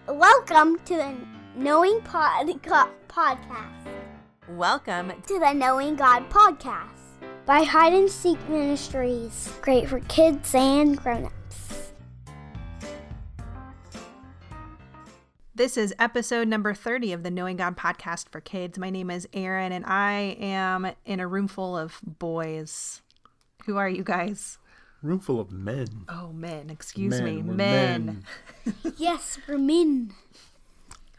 Welcome to the Knowing Podcast. Welcome To the Knowing God Podcast by Hide and Seek Ministries. Great for kids and grown-ups. This is episode number 30 of the Knowing God Podcast for kids. My name is Erin, and I am in a room full of boys. Who are you guys? Room full of men. Oh, men. Excuse me. We're Men. Yes, we're men.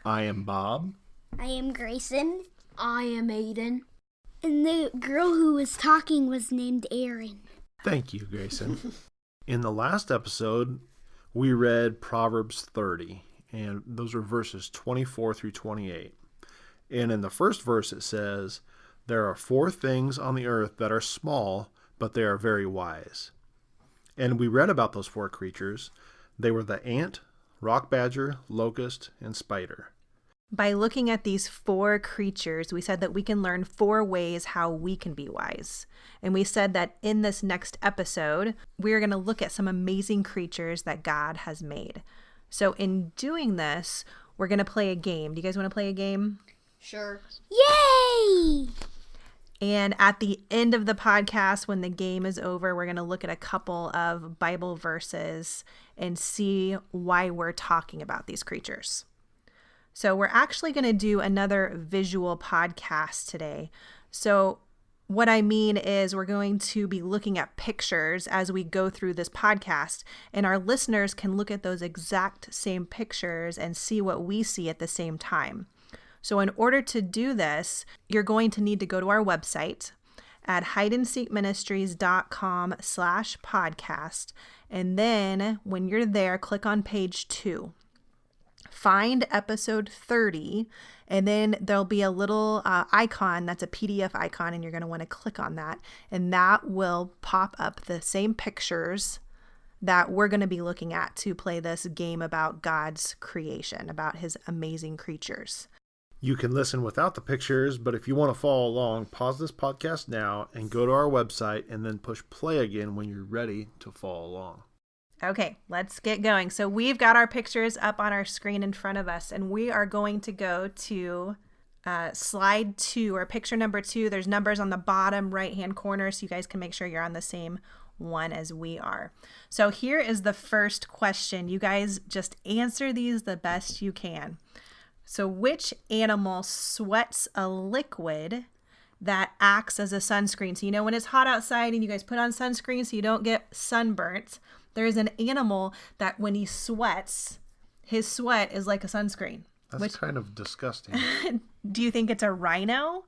I am Bob. I am Grayson. I am Aiden. And the girl who was talking was named Erin. Thank you, Grayson. In the last episode, we read Proverbs 30, and those are verses 24 through 28. And in the first verse, it says, "There are 4 things on the earth that are small, but they are very wise." And we read about those 4 creatures. They were the ant, rock badger, locust, and spider. By looking at these 4 creatures, we said that we can learn 4 ways how we can be wise. And we said that in this next episode, we're going to look at some amazing creatures that God has made. So in doing this, we're going to play a game. Do you guys want to play a game? Sure. Yay! And at the end of the podcast, when the game is over, we're going to look at a couple of Bible verses and see why we're talking about these creatures. So we're actually going to do another visual podcast today. So what I mean is we're going to be looking at pictures as we go through this podcast, and our listeners can look at those exact same pictures and see what we see at the same time. So in order to do this, you're going to need to go to our website at hideandseekministries.com/podcast. And then when you're there, click on page 2. Find episode 30, and then there'll be a little icon that's a PDF icon, and you're going to want to click on that. And that will pop up the same pictures that we're going to be looking at to play this game about God's creation, about his amazing creatures. You can listen without the pictures, but if you want to follow along, pause this podcast now and go to our website and then push play again when you're ready to follow along. Okay, let's get going. So we've got our pictures up on our screen in front of us, and we are going to go to slide 2 or picture number 2. There's numbers on the bottom right-hand corner, so you guys can make sure you're on the same one as we are. So here is the first question. You guys just answer these the best you can. So which animal sweats a liquid that acts as a sunscreen? So you know when it's hot outside and you guys put on sunscreen so you don't get sunburnt, there is an animal that when he sweats, his sweat is like a sunscreen. That's kind of disgusting. Do you think it's a rhino,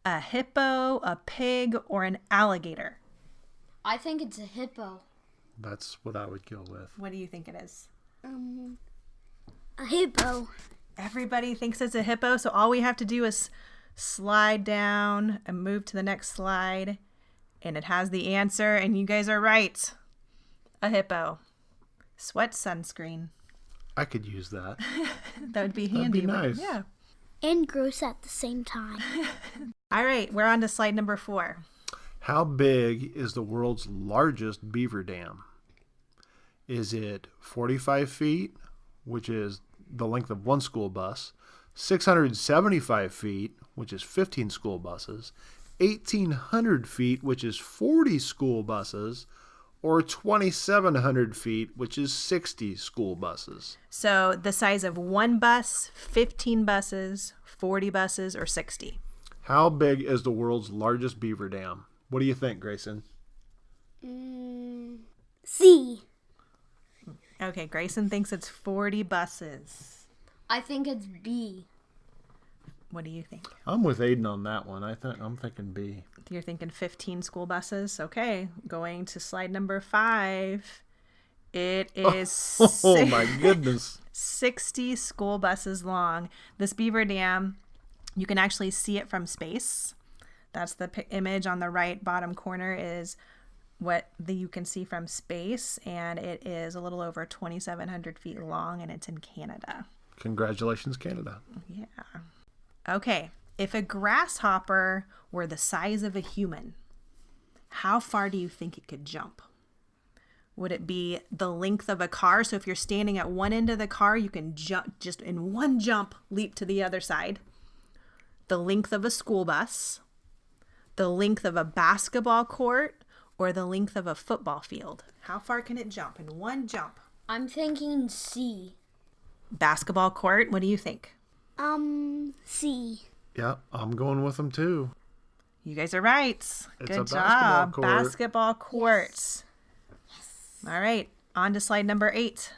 a hippo, a pig, or an alligator? I think it's a hippo. That's what I would go with. What do you think it is? A hippo. Everybody thinks it's a hippo, so all we have to do is slide down and move to the next slide, and it has the answer, and you guys are right. A hippo. Sweat sunscreen. I could use that. That would be handy. That'd be nice. Yeah. And gross at the same time. All right, we're on to slide number 4. How big is the world's largest beaver dam? Is it 45 feet, which is the length of 1 school bus, 675 feet, which is 15 school buses, 1,800 feet, which is 40 school buses, or 2,700 feet, which is 60 school buses? So the size of 1 bus, 15 buses, 40 buses, or 60? How big is the world's largest beaver dam? What do you think, Grayson? C. Okay, Grayson thinks it's 40 buses. I think it's B. What do you think? I'm with Aiden on that one. I'm thinking B. You're thinking 15 school buses? Okay, going to slide number 5. It is Oh my goodness. 60 school buses long. This beaver dam, you can actually see it from space. That's the image on the right bottom corner is what you can see from space, and it is a little over 2,700 feet long, and it's in Canada. Congratulations, Canada. Yeah. Okay, if a grasshopper were the size of a human, how far do you think it could jump? Would it be the length of a car? So if you're standing at one end of the car, you can jump, just in one jump, leap to the other side. The length of a school bus, the length of a basketball court, or the length of a football field. How far can it jump in one jump? I'm thinking C. Basketball court, what do you think? C. Yeah, I'm going with them too. You guys are right. It's Good a job. basketball court. Basketball court. All right, on to slide number 8.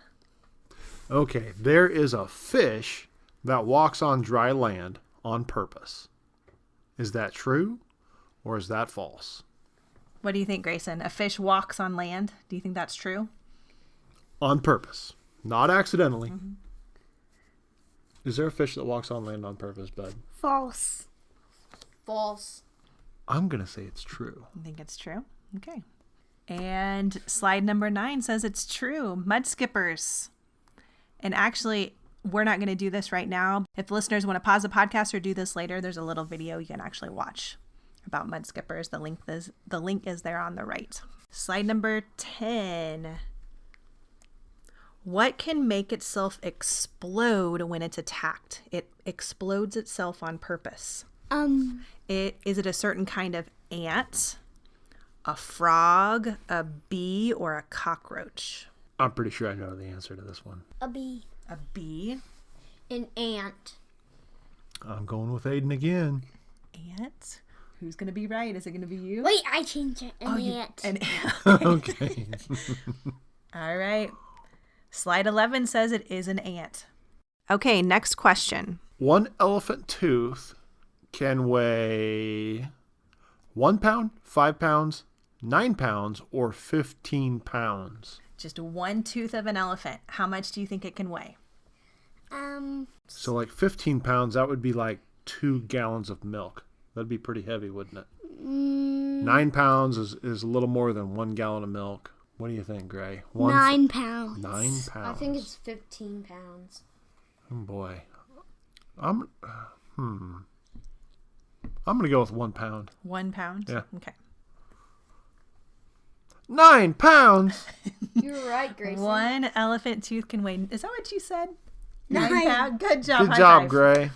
Okay, there is a fish that walks on dry land on purpose. Is that true or is that false? What do you think, Grayson? A fish walks on land. Do you think that's true? On purpose, not accidentally. Is there a fish that walks on land on purpose, bud? False. False. I'm going to say it's true. I think it's true. Okay. And slide number 9 says it's true. Mud skippers. And actually, we're not going to do this right now. If listeners want to pause the podcast or do this later, there's a little video you can actually watch about mud skippers. The link is there on the right. Slide number 10. What can make itself explode when it's attacked? It explodes itself on purpose. Is it a certain kind of ant, a frog, a bee, or a cockroach? I'm pretty sure I know the answer to this one. A B. A bee? An ant. I'm going with Aiden again. Ant? Who's going to be right? Is it going to be you? Wait, I changed it. An ant. An ant. Okay. All right. Slide 11 says it is an ant. Okay, next question. One elephant tooth can weigh 1 pound, 5 pounds, 9 pounds, or 15 pounds. Just one tooth of an elephant. How much do you think it can weigh? So like 15 pounds, that would be like 2 gallons of milk. That'd be pretty heavy, wouldn't it? 9 pounds is a little more than 1 gallon of milk. What do you think, Gray? 9 pounds. 9 pounds. I think it's 15 pounds. Oh boy. I'm gonna go with 1 pound. 1 pound? Yeah. Okay. 9 pounds. You're right, Grayson. One elephant tooth can weigh. Is that what you said? 9 pounds. Good job. Good High job, five. Gray.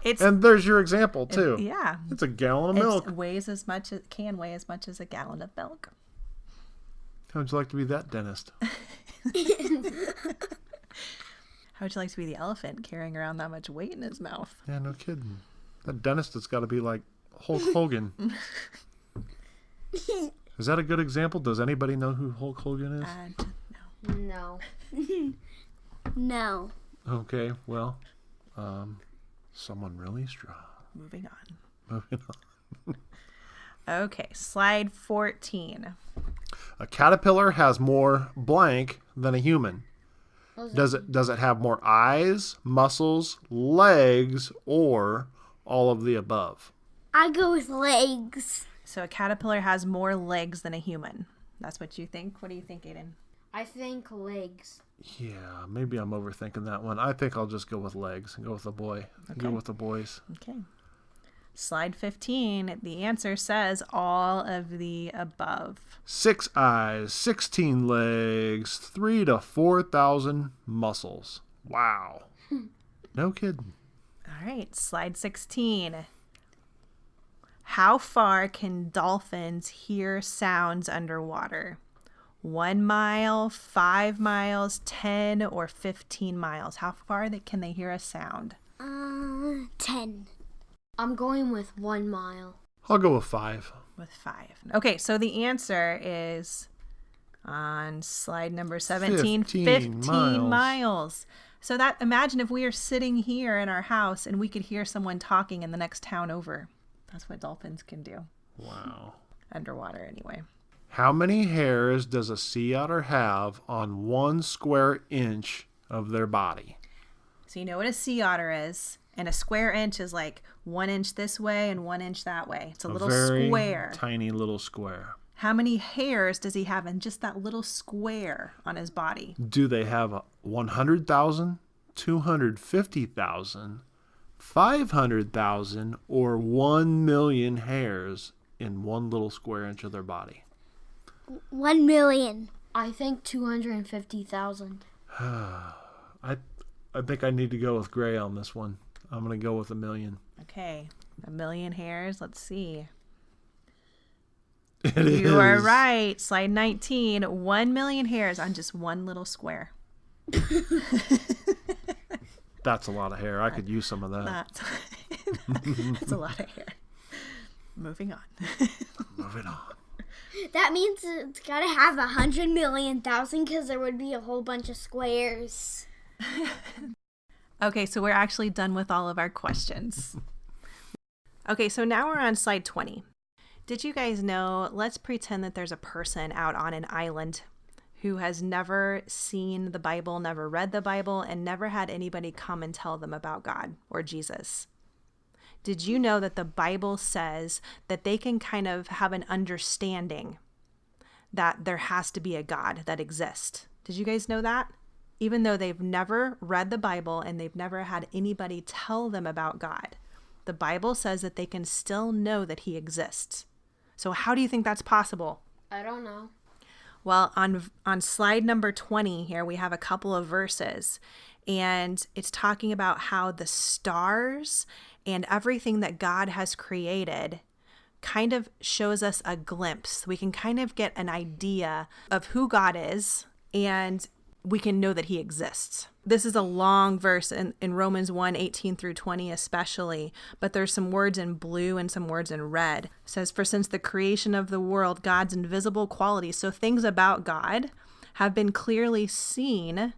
It's And there's your example too. yeah. It's a gallon of milk. It weighs as much. It can weigh as much as a gallon of milk. How would you like to be that dentist? How would you like to be the elephant carrying around that much weight in his mouth? Yeah, no kidding. That dentist has got to be like Hulk Hogan. Is that a good example? Does anybody know who Hulk Hogan is? No. No. No. Okay, well, someone really strong. Moving on. Moving on. Okay, slide 14. A caterpillar has more blank than a human. Does it have more eyes, muscles, legs, or all of the above? I go with legs. So a caterpillar has more legs than a human. That's what you think? What do you think, Aiden? I think legs. Yeah, maybe I'm overthinking that one. I think I'll just go with legs and go with the boy. Okay. Go with the boys. Okay. Slide 15. The answer says all of the above. 6 eyes, 16 legs, 3 to 4,000 muscles. Wow. No kidding. All right, slide 16. How far can dolphins hear sounds underwater? 1 mile, 5 miles, 10, or 15 miles? How far can they hear a sound? 10. I'm going with 1 mile. I'll go with 5. With 5. Okay, so the answer is on slide number 17, 15 miles. So that, imagine if we are sitting here in our house and we could hear someone talking in the next town over. That's what dolphins can do. Wow. Underwater, anyway. How many hairs does a sea otter have on 1 square inch of their body? So you know what a sea otter is, and a square inch is like 1 inch this way and 1 inch that way. It's a little very square. Tiny little square. How many hairs does he have in just that little square on his body? Do they have 100,000, 250,000, 500,000, or 1 million hairs in 1 little square inch of their body? 1 million. I think 250,000. I think I need to go with Gray on this one. I'm going to go with 1 million. Okay, 1 million hairs. Let's see. It is. You are right. Slide 19. 1 million hairs on just one little square. That's a lot of hair. I could use some of that. That's a lot of hair. Moving on. Moving on. That means it's gotta have 100,000,000 because there would be a whole bunch of squares. Okay, so we're actually done with all of our questions. Okay, so now we're on slide 20. Did you guys know, let's pretend that there's a person out on an island who has never seen the Bible, never read the Bible, and never had anybody come and tell them about God or Jesus. Did you know that the Bible says that they can kind of have an understanding that there has to be a God that exists? Did you guys know that? Even though they've never read the Bible and they've never had anybody tell them about God, the Bible says that they can still know that he exists. So how do you think that's possible? I don't know. Well, on slide number 20 here, we have a couple of verses, and it's talking about how the stars and everything that God has created kind of shows us a glimpse. We can kind of get an idea of who God is, and we can know that he exists. This is a long verse in Romans 1:18 through 20 especially, but there's some words in blue and some words in red. It says, "For since the creation of the world, God's invisible qualities," so things about God, "have been clearly seen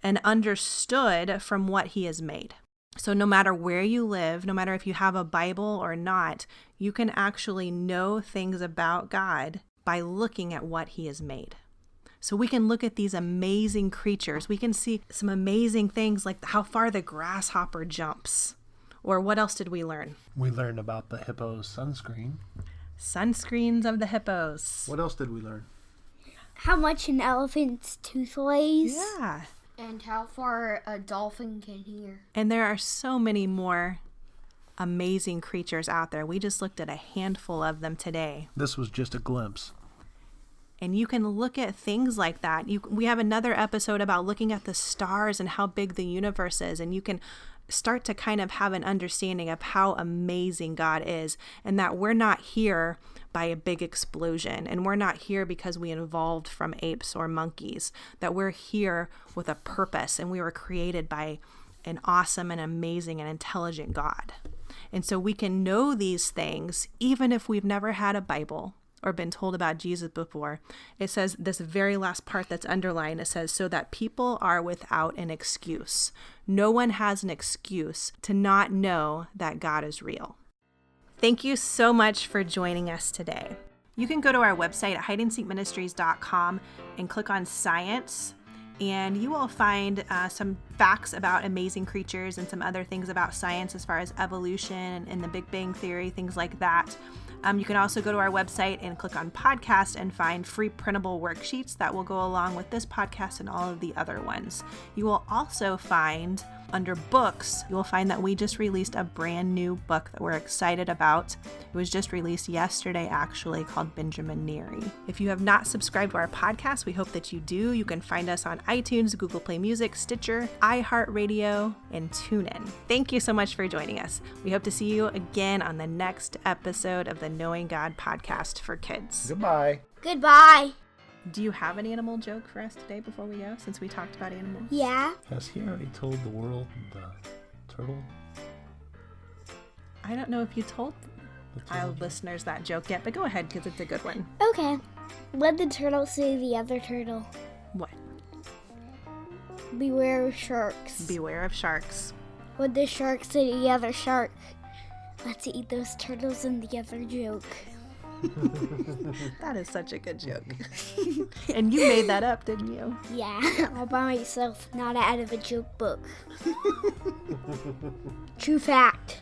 and understood from what he has made." So no matter where you live, no matter if you have a Bible or not, you can actually know things about God by looking at what he has made. So we can look at these amazing creatures. We can see some amazing things like how far the grasshopper jumps. Or what else did we learn? We learned about the hippo's sunscreen. Sunscreens of the hippos. What else did we learn? How much an elephant's tooth weighs. Yeah. And how far a dolphin can hear. And there are so many more amazing creatures out there. We just looked at a handful of them today. This was just a glimpse. And you can look at things like that. We have another episode about looking at the stars and how big the universe is. And you can start to kind of have an understanding of how amazing God is, and that we're not here by a big explosion. And we're not here because we evolved from apes or monkeys, that we're here with a purpose, and we were created by an awesome and amazing and intelligent God. And so we can know these things even if we've never had a Bible or been told about Jesus before. It says this very last part that's underlined, it says, "so that people are without an excuse." No one has an excuse to not know that God is real. Thank you so much for joining us today. You can go to our website at hideandseekministries.com and click on science, and you will find some facts about amazing creatures and some other things about science as far as evolution and the Big Bang Theory, things like that. You can also go to our website and click on podcast and find free printable worksheets that will go along with this podcast and all of the other ones. You will also find under books, you will find that we just released a brand new book that we're excited about. It was just released yesterday, actually, called Benjamin Neary. If you have not subscribed to our podcast, we hope that you do. You can find us on iTunes, Google Play Music, Stitcher, iHeartRadio, and TuneIn. Thank you so much for joining us. We hope to see you again on the next episode of the Knowing God podcast for kids. Goodbye. Goodbye. Do you have an animal joke for us today before we go, since we talked about animals? Yeah. Has he already told the world the turtle? I don't know if you told The our turtle? listeners that joke yet, but go ahead because it's a good one. Okay. What did the turtle say to the other turtle? What? Beware of sharks. Beware of sharks. What did the shark say to the other shark? Let's eat those turtles in the other joke. That is such a good joke. And you made that up, didn't you? Yeah, all by myself, not out of a joke book. True fact.